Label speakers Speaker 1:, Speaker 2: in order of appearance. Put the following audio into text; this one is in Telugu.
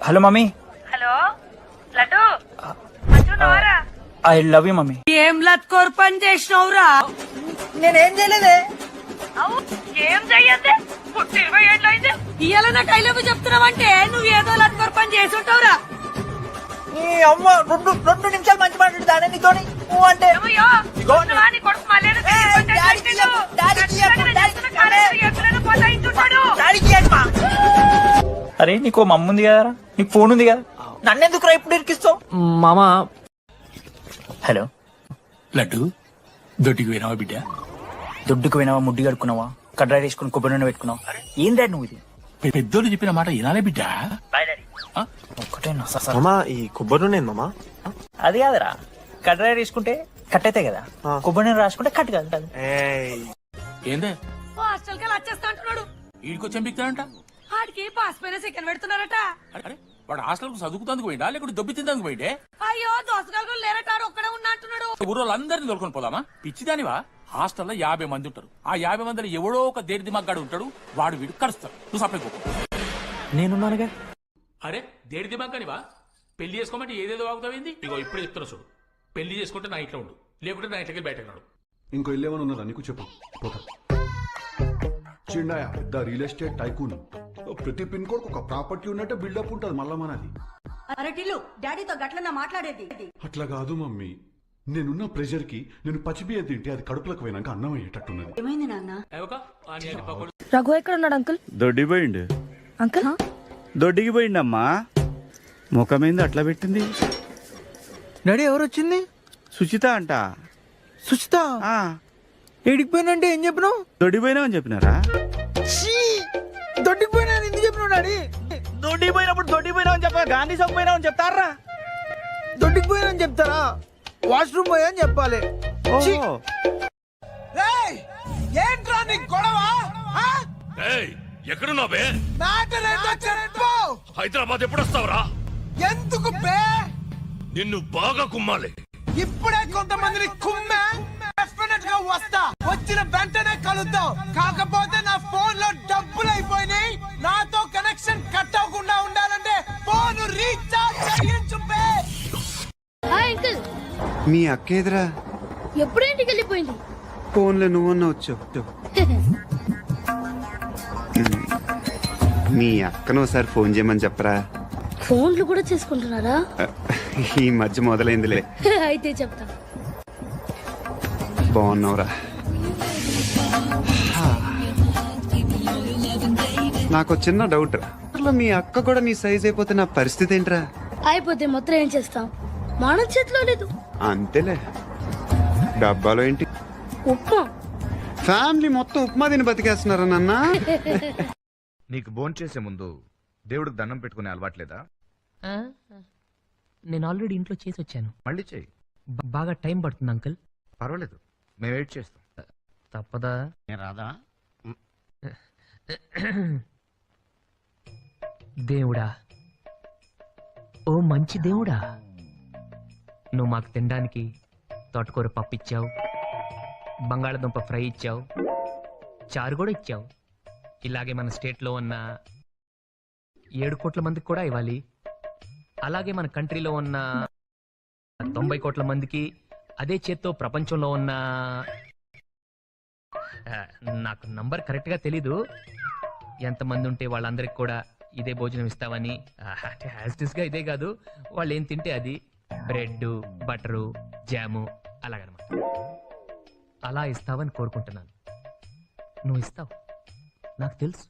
Speaker 1: Hello mummy.
Speaker 2: హలో లడ్డు మంచున్నావారా?
Speaker 1: I love you mummy.
Speaker 2: ఏం లత్కోర్ పని చేసినవురా?
Speaker 1: నేనేం చేయలేదే.
Speaker 2: అవు ఏం చెయ్యద్దే, పుట్టి 20 ఏళ్ళు అయింది. ఇయ్యాల నాకు ఐ లవ్ యూ చెప్తున్నావంటే నువ్వు ఏదో లత్కోర్ పని చేసి ఉంటావురా.
Speaker 1: నీ అమ్మ రెండు నిమిషాలు మంచి మాట్లాడుతానే నీతోని నువ్వు అంటే. అరే నీకు మమ్మ ఉంది కదరా, నీకు ఫోన్ ఉంది కదా, నన్నెందుకు రా ఇప్పుడు ఇరికిస్తావు మామా? హలో
Speaker 3: లడ్డు, దొడ్డికి పోయినావా బిడ్డ?
Speaker 1: దొడ్డుకు పోయినావా, ముడ్డి కడుక్కున్నావా, కడ్రా వేసుకుని కొబ్బరి నూనె పెట్టుకున్నావు? ఏం డాడీ నువ్వు ఇది?
Speaker 3: పెద్దోళ్ళు చెప్పిన మాట వినాలే బిడ్డ.
Speaker 1: ఒక్కటేనా
Speaker 4: మామా ఈ కొబ్బరి నూనె మామా?
Speaker 1: అది కాదురా, కడ్రా వేసుకుంటే కట్ అవుతాయి కదా, కొబ్బరి నూనె రాసుకుంటే కట్ కాదు.
Speaker 3: ఏందే
Speaker 2: హాస్టల్ కి వచ్చేస్తా అంటున్నాడు.
Speaker 3: ఈడికొచ్చి బిక్తాడంట.
Speaker 2: వాడికి పాస్ పైన సెకండ్ పెడుతున్నారట.
Speaker 3: అరే వాడు హాస్టల్ చదువుకుతానికి పోయిండా లేకుంటే దొబ్బి తిందానికి పోయిండే?
Speaker 2: అయ్యో దోసగాళ్ళు లేరట, ఒక్కడే ఉన్నా అంటున్నాడు.
Speaker 3: ఊరోళ్ళందరినీ దొరుకుని పోదామా? పిచ్చిదానివా? హాస్టల్లో 50 మంది ఉంటారు. ఆ 50 మందిలో ఎవడో ఒక దేడి దిమాగ్గాడు ఉంటాడు, వాడు వీడు కలుస్తాడు. నువ్వు సప్లై పో.
Speaker 1: నేనున్నానుగా.
Speaker 3: అరే దేడి దిమాగ్గానివా? పెళ్లి చేసుకోమంటే ఏదేదో వాగుతావింది. ఇగో ఇప్పుడే చెప్తున్నా చూడు, పెళ్లి చేసుకుంటే నా ఇంట్లో ఉండు, లేకుంటే నా ఇంట్లోకి బయటకు రాడు.
Speaker 5: ఇంకో ఇల్లు ఏమైనా ఉన్నదా నీకు? చెప్పు పోతా. చిన్నయ్య పెద్ద రియల్ ఎస్టేట్ టైకూన్. ప్రతి పిన్ కోడ్ ఒక ప్రాపర్టీ ఉన్నట్టే బిల్డప్ ఉంటది మళ్ళా మనది.
Speaker 2: అరే టిల్లు, డాడీతో గట్లన్నా మాట్లాడేది.
Speaker 5: అట్లా కాదు మమ్మీ, నేనున్న ప్రెషర్ కి నేను పచ్చిబియ్యం తింటే అది కడుపులకు పోయినాక అన్నం అయ్యేటట్టున్నది.
Speaker 2: ఏమైంది నాన్న?
Speaker 6: రఘు ఎక్కడ ఉన్నాడు అంకుల్?
Speaker 7: దొడ్డి పోయిండు
Speaker 6: అంకుల్.
Speaker 7: దొడ్డికి పోయిండమ్మా. ముఖమైంది అట్లా పెట్టింది.
Speaker 1: డాడీ ఎవరు వచ్చింది?
Speaker 7: సుచిత అంట.
Speaker 1: సుచిత ఏడికి పోయినంటే ఏం చెప్పినావు?
Speaker 7: దొడ్డి పోయినావని చెప్పినారా?
Speaker 1: దొడ్డికి పోయినా ఎందుకు చెప్పినావు డాడీ?
Speaker 7: దొడ్డి పోయినప్పుడు దొడ్డి పోయినావని చెప్పా, గాంధీ సొమ్ము పోయినావని చెప్తారా?
Speaker 1: దొడ్డికి పోయినా చెప్తారా? వాష్రూమ్ పోయా అని చెప్పాలి. ఏంట్రా నీ గొడవ?
Speaker 3: ఎక్కడున్నావు బే?
Speaker 1: మ్యాటర్ ఏంటో చెప్పు.
Speaker 3: హైదరాబాద్ ఎప్పుడు వస్తావురా?
Speaker 1: ఎందుకు బే?
Speaker 3: నిన్ను బాగా కుమ్మాలి.
Speaker 1: ఇప్పుడే కొంతమందిని కుమ్మా, డెఫినెట్ గా వస్తా. వచ్చిన వెంటనే కలుద్దాం. కాకపోతే నా ఫోన్ లో డబ్బులు అయిపోయినాయి. నాతో కనెక్షన్ కట్ అవ్వకుండా ఉండాలంటే ఫోన్ రీఛార్జ్ చేయించు బే.
Speaker 6: Hi uncle.
Speaker 7: మీ అక్క ఎదురా
Speaker 6: ఎప్పుడు ఇంటికి వెళ్ళిపోయింది?
Speaker 7: ఫోన్లో నువ్వన్నా వచ్చు. మీ అక్కను ఒకసారి ఫోన్ చేయమని చెప్పరా.
Speaker 6: ఫోన్లు కూడా చేసుకుంటున్నారా?
Speaker 7: ఈ మధ్య మొదలైందిలే.
Speaker 6: అయితే చెప్తా.
Speaker 7: బాగున్నావురా? నాకు చిన్న డౌట్ రా, మీ అక్క కూడా నీ సైజ్ అయిపోతే నా పరిస్థితి ఏంట్రా?
Speaker 6: అయిపోతే మొత్తం ఏం చేస్తాం? మన చేతిలో లేదు.
Speaker 7: అంతేలే. డబ్బాలో ఏంటి?
Speaker 6: ఉప్మా.
Speaker 7: ఫ్యామిలీ మొత్తం ఉప్మా తిని బతికేస్తున్నారా నాన్న?
Speaker 8: నీకు భోంచేసే ముందు దేవుడికి దండం పెట్టుకునే అలవాట్లేదా?
Speaker 9: నేను ఆల్రెడీ ఇంట్లో చేసి వచ్చాను.
Speaker 8: మళ్ళీ చెయ్యి.
Speaker 9: బాగా టైం పడుతుంది అంకుల్.
Speaker 8: పర్వాలేదు, మేము వెయిట్ చేస్తాం.
Speaker 9: తప్పదా?
Speaker 8: రాదా?
Speaker 9: దేవుడా, ఓ మంచి దేవుడా, నువ్వు మాకు తినడానికి తోటకూర పప్పు ఇచ్చావు, బంగాళదుంప ఫ్రై ఇచ్చావు, చారు కూడా ఇచ్చావు. ఇలాగే మన స్టేట్లో ఉన్న 7 కోట్ల మందికి కూడా ఇవ్వాలి. అలాగే మన కంట్రీలో ఉన్న 90 కోట్ల మందికి, అదే చేత్తో ప్రపంచంలో ఉన్న, నాకు నంబర్ కరెక్ట్గా తెలీదు, ఎంతమంది ఉంటే వాళ్ళందరికి కూడా ఇదే భోజనం ఇస్తావని. గా ఇదే కాదు, వాళ్ళు ఏం తింటే అది, బ్రెడ్, బటరు, జాము, అలాగనమాట. అలా ఇస్తావని కోరుకుంటున్నాను. నువ్వు ఇస్తావు, నాకు తెలుసు.